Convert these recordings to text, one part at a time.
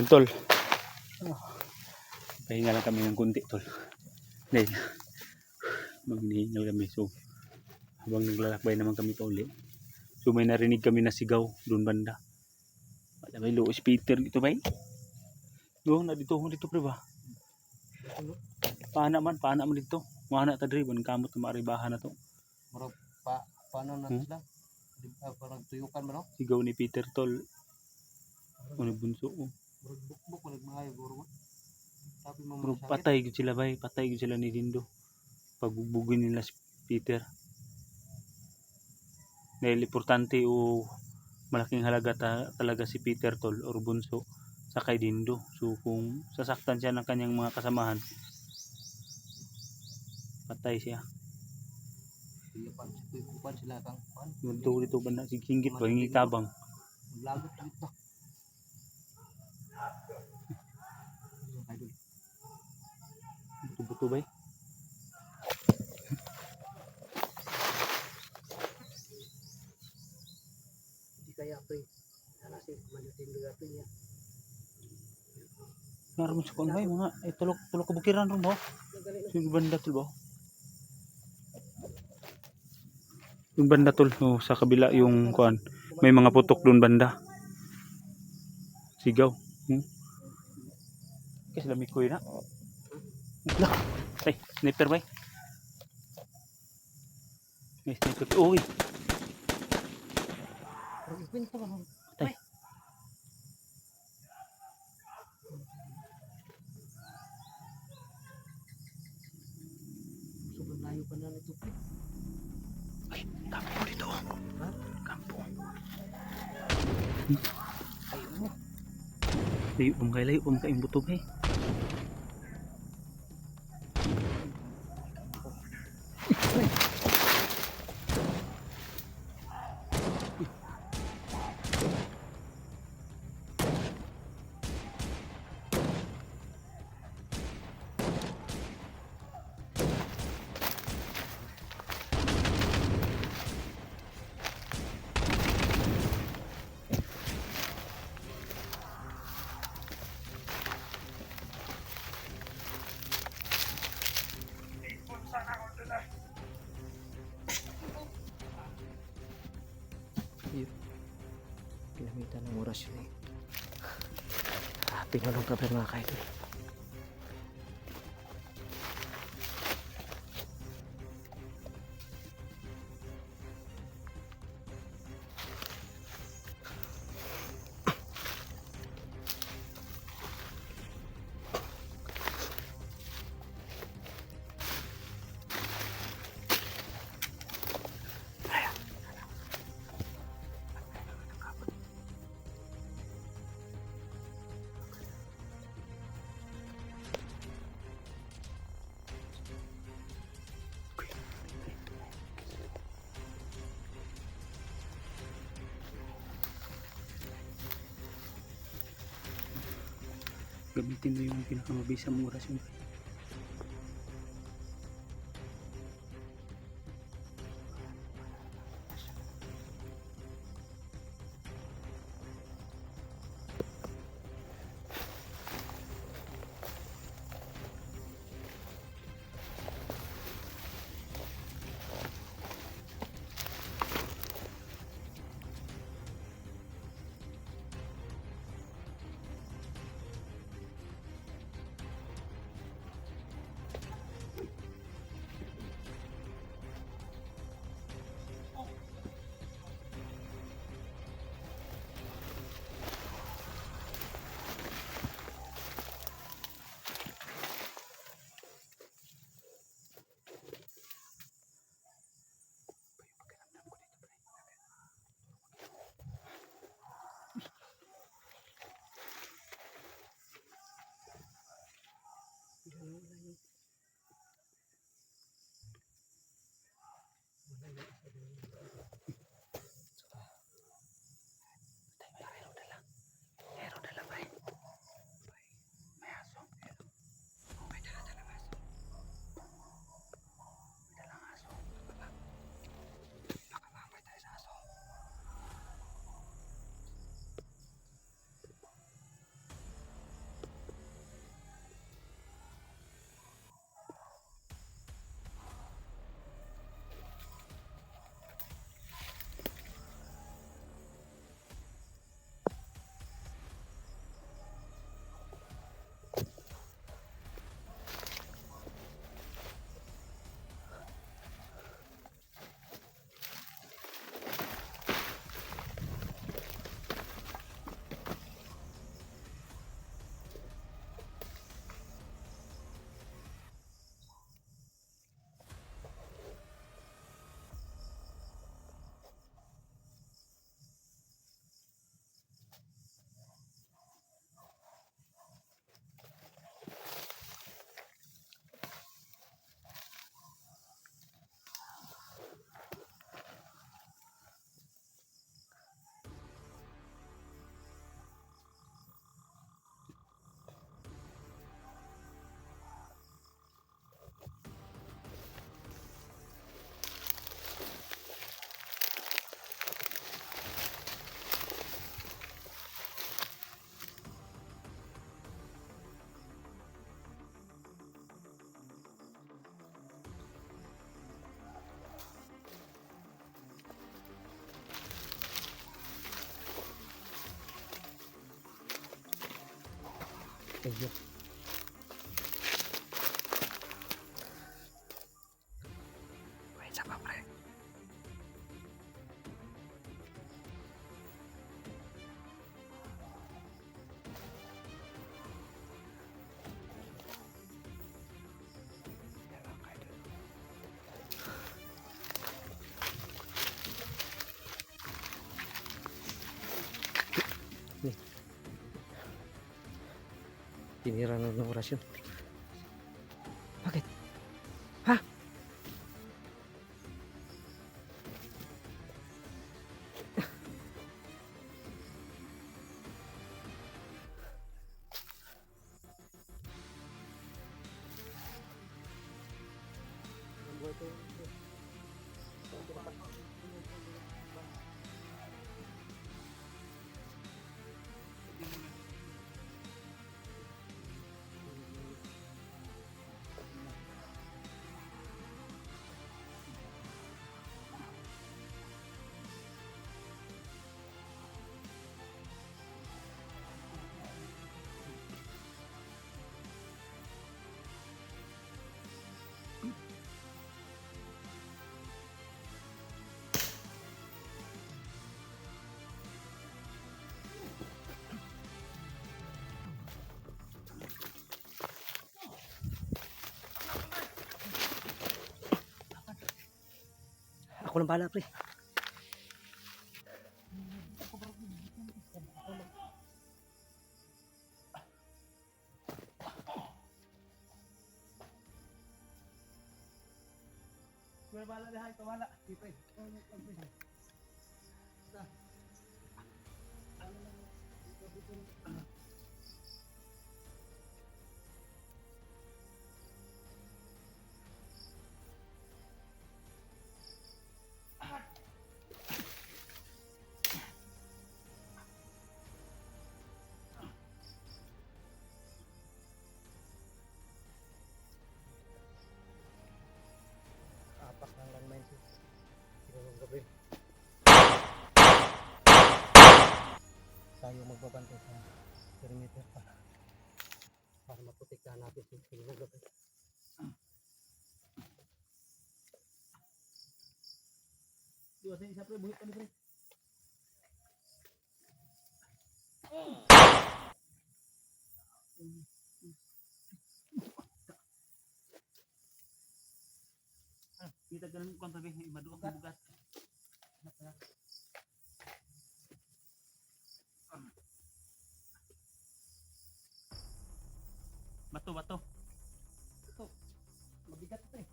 tol. Pahinga lang kami ng kunti tol. Dahil magnihingal kami. So habang naglalakbay naman kami pa uli. So may narinig kami na sigaw doon banda. Wala may Luis Peter dito ba? Doon na dito pre ba? Paana man dito. Mana ta diri ban kamot na maribahan na to. Murag paano na sila? Parang tuyukan ba no? Sigaw ni Peter tol. Ano bunso oh. Murag bukbuk manig maayo guro. Tapi mo Pero patay gud sila bay, patay gud sila ni Dindo. Pagbugbugin nila si Peter. Dahil importante o malaking halaga talaga si Peter tol or bunso sa kay Dindo. So kung sasaktan siya ng kanyang mga kasamahan, patay siya. Kupan sila kang kuan. Dito banda si hinggit ba hingi tabang. Lagot dito. Buto-buto bay. Di kaya pre. Ana si manutin lugar pre ya. Naroon sa kuan bay mga tulok kabukiran ron ba? Yung banda tol ba? Yung banda tol oh, sa kabila yung kuan. May mga putok doon banda. Sigaw. Kasi lamikoy na. Lah. Ay, sniper bay. May sniper. Uy. Kwento ba no? Tay. Sobrang layo pa na nito pre. Ay, kampo dito. Ha? Kampo. Ay mo. Layo kay imbuto bay. Kinamitan ng oras yun eh. Pinulong ka pa mga kaidol. Gamitin mo yung pinakamabisang oras yun. Thank you. Wait, sa pa, pre. Tinira na ng orasyon. Bakit? Ha? Ako lang bahala, pre. Bahala dahil, bahala. Pre. Apak ng landmine si Sinulong Gabriel. Tayo magbabantay sa perimeter para maprotektahan natin si Sinulong Gabriel. Dua sa isa, pre, buhit pa ni pre. Kita ganun kung tabi, maduok ang bugat. Bato, bato. Ito, mabigat ito eh.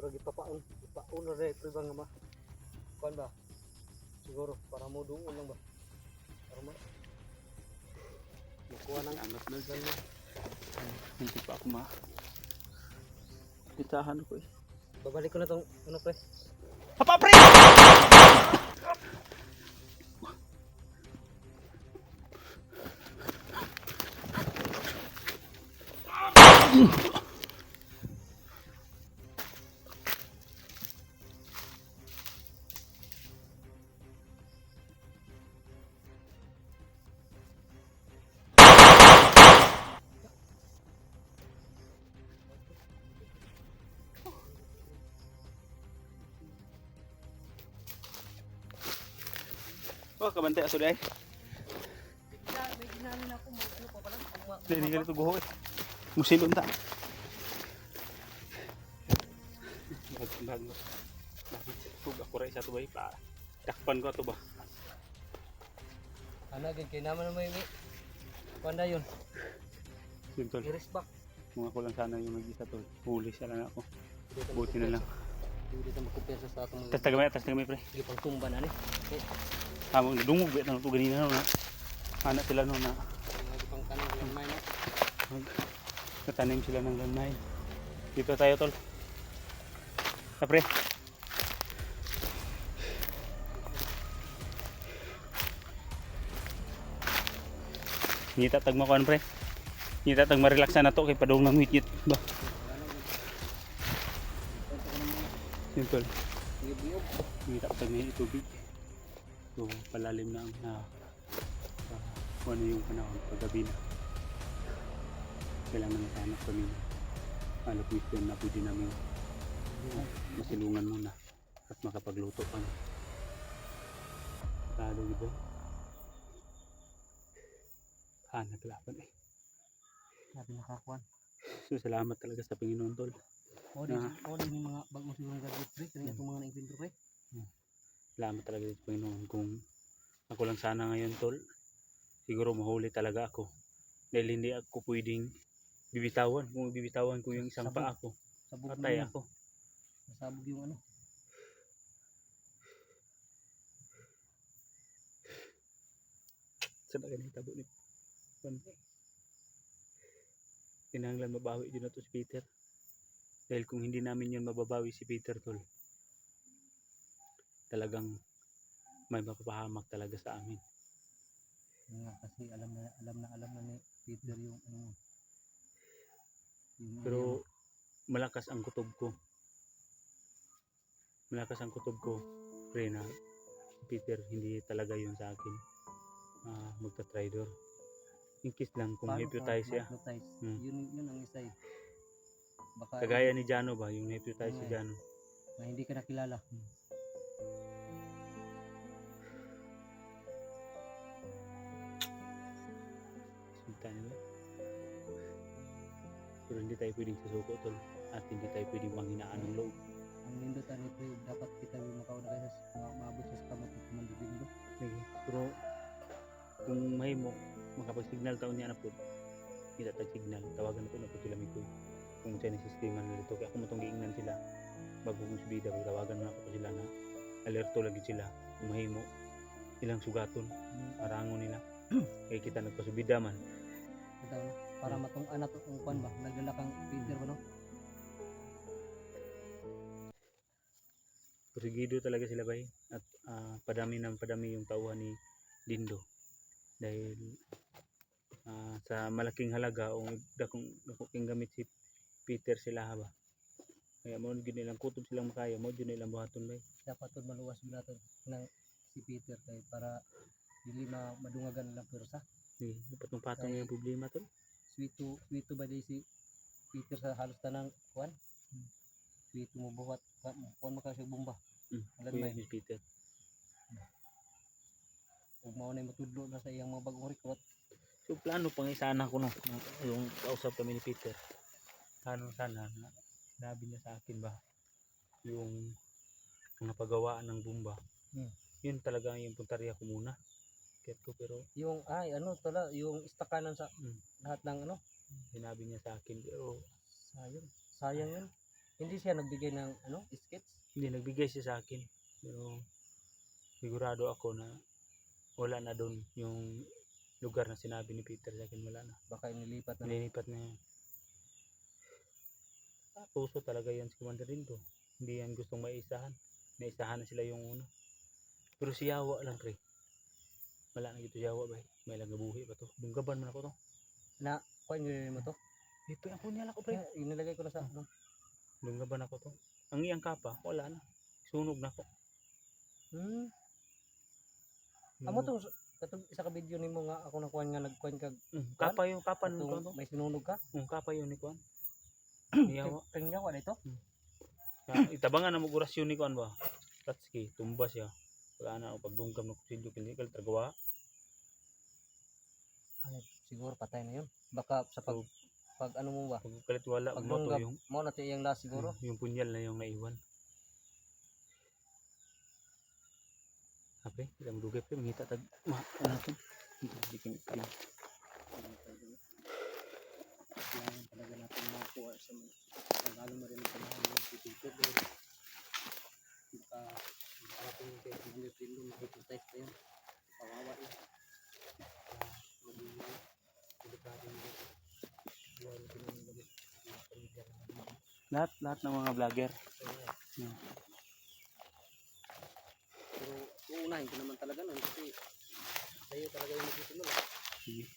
Pero ipapaon na rin ito bang ba? Kuan ba? Siguro para mo doon lang ba? Para mo makuha ng anak na dyan. Hindi pa ako pitahan ko eh. Babalik ko na tong ano pre. Papa pre! Oh, kabantay aso day. May ginalin ako mo ano pa pala? Hindi ganito guho eh. Musilon ta. Bago. Tug ako rin sa tubay pa. Dakpan ko ato ba? Ano gid kay naman may kuanda yun. Yun tol. Iris back. Mga ko lang sana yung mag-isa tol. Huli siya lang ako. Buti na lang. Hindi ta makumpiyansa sa atong Tas tagamay pre. sige pang tumba na ni. Among dungog bet nang to ganina no na. Ana sila no na. Hindi pang tanong lang may na. Natanim sila ng landmine. Dito tayo tol. Pre. Ngita tag mo kon pre. Ngita tag ma-relax na to kay padung nang ngit ba. Simple. Ngita tag may tubig. So palalim na ang ano yung panahon paggabi na. Kailangan na hanap kami ng location na pwede namin masilungan muna at makapagluto kami. Lalo diba? Naglaban eh. Sabi nakakuan. So salamat talaga sa Panginoon tol. O din yung mga bagong sigurong gadget pre, kaya itong mga na-invento pre. Salamat talaga sa Panginoon. Kung ako lang sana ngayon tol, siguro mahuli talaga ako. Dahil hindi ako pwedeng bibitawan. Kung bibitawan ko yung isang paa ko, Sabog patay na yun. ako. Sabog yung ano. Sana ganun tabo ni Juan. Kinahanglan mabawi din na to si Peter. Dahil kung hindi namin yun mababawi si Peter tol, talagang may mapapahamak talaga sa amin. Nga kasi alam na ni Peter yung ano. Yung Pero malakas ang kutob ko. Malakas ang kutob ko. Pre na Peter hindi talaga yun sa akin. Magta-tridor. In case lang kung hypnotize siya. Yun ang isa eh. Baka Kagaya ni Jano ba, yung hypnotize si Jano. na hindi ka nakilala. Sultan nila. Pero hindi tayo pwedeng susuko tol. At hindi tayo pwedeng manghinaan ng loob. Ang lindutan nito dapat kita yung makauna kayo sa maabot sa kamot ng kumandibindo. Sige. Pero kung may mo, makapag-signal taon niya na po. Kita tag-signal. Tawagan na po na po sila may kuy. Kung siya ni sistema na dito. Kaya kung matong giingnan sila, bago kong subida, tawagan na po sila na alerto lagi sila. Kung may mo, ilang sugaton, arangon nila. Kaya kita nagpasubida man. Ito, para matong anak ang kwan ba? Nagdala kang Peter ba no? Porsigido talaga sila bay. At padami yung tauhan ni Dindo. Dahil sa malaking halaga o dakong gamit si Peter sila ba. Kaya mo gyud nilang kutob silang makaya, mo gyud nilang buhaton bay. Dapat to maluwas natin ng si Peter kay para dili madungagan lang pursa. Sige, dapat mong patong yung problema to. Sweeto ba di si Peter sa halos tanang kwan? Sweeto mo buhat kwan makasig bomba. Alam Kuya mo ni Peter. ug mao na matudlo na sa iyang mga bagong recruit. So plano pang isana ko no, yung kausap kami ni Peter. Plano sana na sabi niya sa akin ba yung napagawaan ng bomba. Yun talaga yung puntarya ko muna. Get ko pero Yung ano tala yung istakanan sa lahat ng ano sinabi niya sa akin pero sayang yun. Hindi siya nagbigay ng ano sketch. hindi nagbigay siya sa akin. Pero sigurado ako na wala na doon yung lugar na sinabi ni Peter sa akin, wala na. Baka inilipat na. Nililipat na yan. Puso talaga yan si Commander Dindo. Hindi yan gustong maisahan. Naisahan na sila yung una. Pero si Yawa lang pre. Wala na gito si Yawa ba. May lang nabuhi pa to. Dunggaban man ako to. Na kuan mo to. Ito yung punyal ako pre. Inilagay ko na sa ano. Dunggaban ako to. Ang iyang kapa, wala na. Sunog na ako. Amo to katong isa ka video nimo nga ako nakuan nga nagkuan kag Kapa yung kapa nung to. may sinunog ka. Kapa yun ni Kuan. Yawa. Tingnan wa dito. Itabangan na mo orasyon ni Kuan ba. Tatski, tumba siya. Wala na ako pagdungkam ng kutsilyo kinikal tagawa. Siguro patay na yun. Baka sa pag ano mo ba? Pagkalit wala mo to yung mo na iyang last siguro. Yung punyal na yung naiwan. Ape, ilang dugay pre mangita tag natin. Hindi kami kaya. Yan talaga natin makuha sa lalo mo rin sa mga dito dito. Parating yung kaya pinilo makikita yun. Kawawa yun. Maging delikado yun. Lahat ng mga vlogger. Pero uunahin ko naman talaga nun kasi sa'yo talaga yung magsisimula. Sige.